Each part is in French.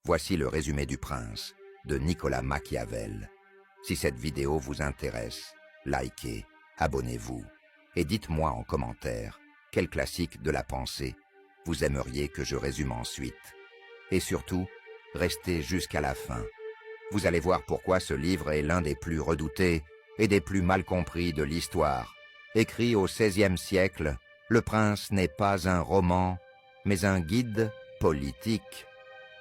Voici le résumé du Prince, de Nicolas Machiavel. Si cette vidéo vous intéresse, likez, abonnez-vous et dites-moi en commentaire quel classique de la pensée vous aimeriez que je résume ensuite. Et surtout, restez jusqu'à la fin. Vous allez voir pourquoi ce livre est l'un des plus redoutés et des plus mal compris de l'histoire. Écrit au XVIe siècle, Le Prince n'est pas un roman, mais un guide politique.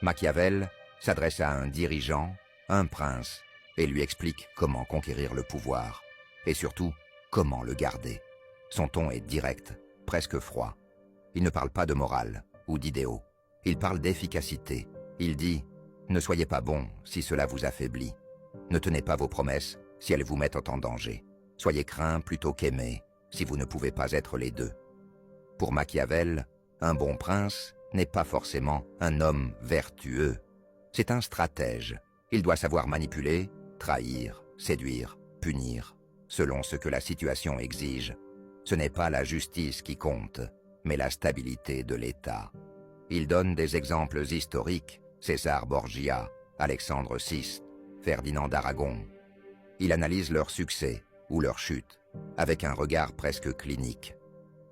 Machiavel s'adresse à un dirigeant, un prince, et lui explique comment conquérir le pouvoir, et surtout, comment le garder. Son ton est direct, presque froid. Il ne parle pas de morale ou d'idéaux. Il parle d'efficacité. Il dit « Ne soyez pas bon si cela vous affaiblit. Ne tenez pas vos promesses si elles vous mettent en danger. Soyez craint plutôt qu'aimé si vous ne pouvez pas être les deux. » Pour Machiavel, un bon prince n'est pas forcément un homme vertueux. C'est un stratège. Il doit savoir manipuler, trahir, séduire, punir, selon ce que la situation exige. Ce n'est pas la justice qui compte, mais la stabilité de l'État. Il donne des exemples historiques, César Borgia, Alexandre VI, Ferdinand d'Aragon. Il analyse leur succès ou leur chute, avec un regard presque clinique.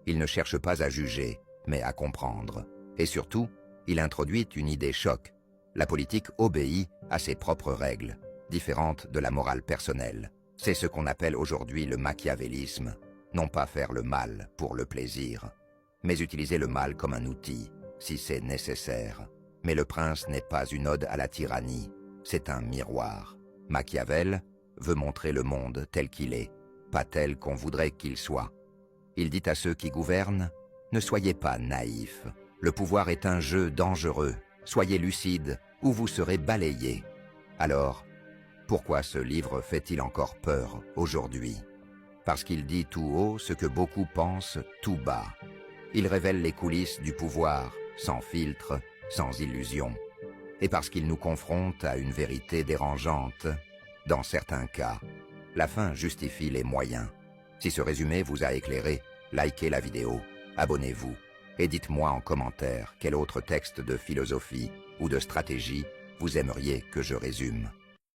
Il ne cherche pas à juger, mais à comprendre. Et surtout, il introduit une idée choc. La politique obéit à ses propres règles, différentes de la morale personnelle. C'est ce qu'on appelle aujourd'hui le machiavélisme. Non pas faire le mal pour le plaisir, mais utiliser le mal comme un outil, si c'est nécessaire. Mais le prince n'est pas une ode à la tyrannie, c'est un miroir. Machiavel veut montrer le monde tel qu'il est, pas tel qu'on voudrait qu'il soit. Il dit à ceux qui gouvernent, ne soyez pas naïfs. Le pouvoir est un jeu dangereux. Soyez lucides ou vous serez balayés. Alors, pourquoi ce livre fait-il encore peur aujourd'hui? Parce qu'il dit tout haut ce que beaucoup pensent tout bas. Il révèle les coulisses du pouvoir, sans filtre, sans illusion. Et parce qu'il nous confronte à une vérité dérangeante. Dans certains cas, la fin justifie les moyens. Si ce résumé vous a éclairé, likez la vidéo, abonnez-vous et dites-moi en commentaire quel autre texte de philosophie ou de stratégie vous aimeriez que je résume.